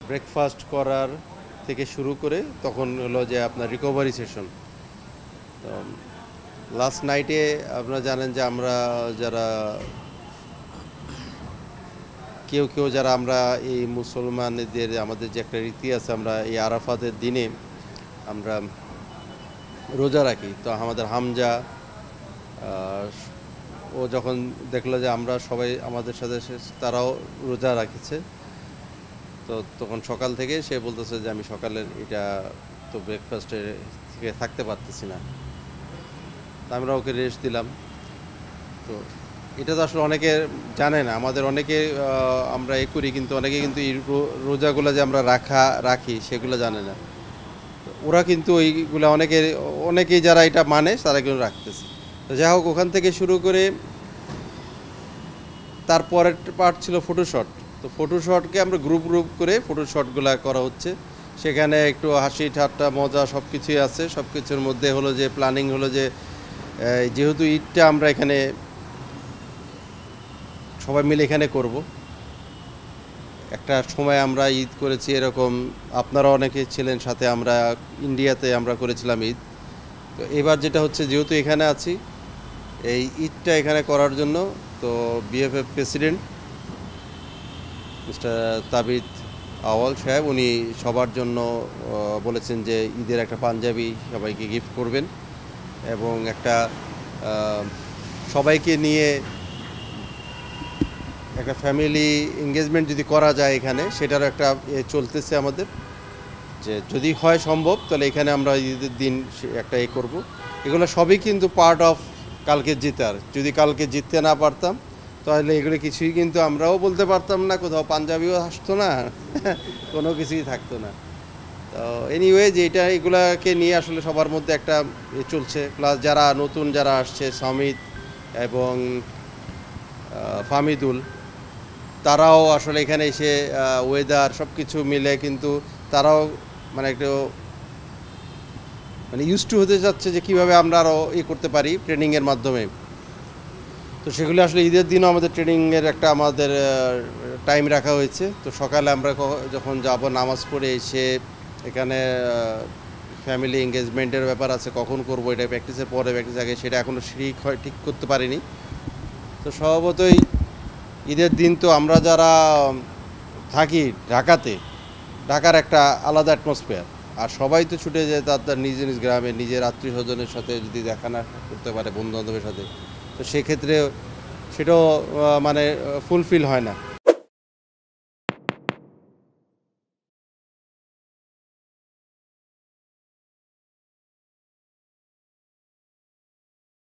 Breakfast করার থেকে শুরু করে তখন হলো যে আপনার রিকভারি সেশন। তো লাস্ট নাইটে আপনারা জানেন যে আমরা যারা কেউ যারা আমরা এই মুসলমানদের আমাদের যে একটা রীতি আছে, আমরা এই আরাফাতের দিনে আমরা রোজা রাখি। তো আমাদের হামজা ও যখন দেখলো যে আমরা সবাই আমাদের সাথে তারাও রোজা রাখছে, তো তখন সকাল থেকে সে বলতেছে যে আমি সকালের এটা তো ব্রেকফাস্টে থেকে থাকতে পারতেছি না। তা আমরা ওকে রেস্ট দিলাম। তো এটা তো আসলে অনেকে জানে না, আমাদের অনেকে আমরা এ করি, কিন্তু অনেকে কিন্তু এই রোজাগুলো যে আমরা রাখি সেগুলো জানে না। ওরা কিন্তু ওইগুলো অনেকেই যারা এটা মানে তারা কিন্তু রাখতেছে। তো যাই হোক, ওখান থেকে শুরু করে তারপরের পার্ট ছিল ফটোশট। তো ফটোশটকে আমরা গ্রুপ করে ফটোশটগুলো করা হচ্ছে। সেখানে একটু হাসি ঠাট্টা মজা সব কিছুই আছে। সব কিছুর মধ্যে হলো যে প্ল্যানিং হলো যে যেহেতু ঈদটা আমরা এখানে সবাই মিলে এখানে করব। একটা সময় আমরা ঈদ করেছি এরকম, আপনারা অনেকে ছিলেন সাথে, আমরা ইন্ডিয়াতে আমরা করেছিলাম ঈদ। তো এবার যেটা হচ্ছে, যেহেতু এখানে আছি, এই ঈদটা এখানে করার জন্য তো বিএফএফ প্রেসিডেন্ট মিস্টার তাবিদ আওয়াল সাহেব উনি সবার জন্য বলেছেন যে ঈদের একটা পাঞ্জাবি সবাইকে গিফট করবেন, এবং একটা সবাইকে নিয়ে একটা ফ্যামিলি এঙ্গেজমেন্ট যদি করা যায় এখানে, সেটারও একটা চলতেছে আমাদের, যে যদি হয় সম্ভব তাহলে এখানে আমরা ঈদের দিন একটা করব। এগুলো সবই কিন্তু পার্ট অফ কালকে জেতার। যদি কালকে জিততে না পারতাম তাহলে এগুলো কিছুই কিন্তু আমরাও বলতে পারতাম না, কোথাও পাঞ্জাবিও আসতো না, কোনো কিছুই থাকতো না। তো এনিওয়ে, যে এগুলাকে নিয়ে আসলে সবার মধ্যে একটা চলছে। প্লাস যারা নতুন যারা আসছে, সমিত এবং ফামিদুল, তারাও আসলে এখানে এসে ওয়েদার সব কিছু মিলে কিন্তু তারাও মানে একটু ইউজ টু হতে যাচ্ছে যে কীভাবে আমরা আরও করতে পারি ট্রেনিংয়ের মাধ্যমে। তো সেগুলো আসলে ঈদের দিনও আমাদের ট্রেনিংয়ের একটা আমাদের টাইম রাখা হয়েছে। তো সকালে আমরা যখন যাব নামাজ পড়ে এসে এখানে ফ্যামিলি এঙ্গেজমেন্টের ব্যাপার আছে, কখন করব এটা প্র্যাকটিসের পরে প্র্যাকটিস আগে, সেটা এখনও ঠিক করতে পারিনি। তো স্বভাবতই ঈদের দিন তো আমরা যারা থাকি ঢাকার একটা আলাদা অ্যাটমসফিয়ার, আর সবাই তো ছুটে যায় তার নিজ নিজ গ্রামে, নিজের আত্মীয় স্বজনের সাথে যদি দেখা না করতে পারে, বন্ধুবান্ধবের সাথে, তো সেক্ষেত্রে সেটাও মানে ফুলফিল হয় না।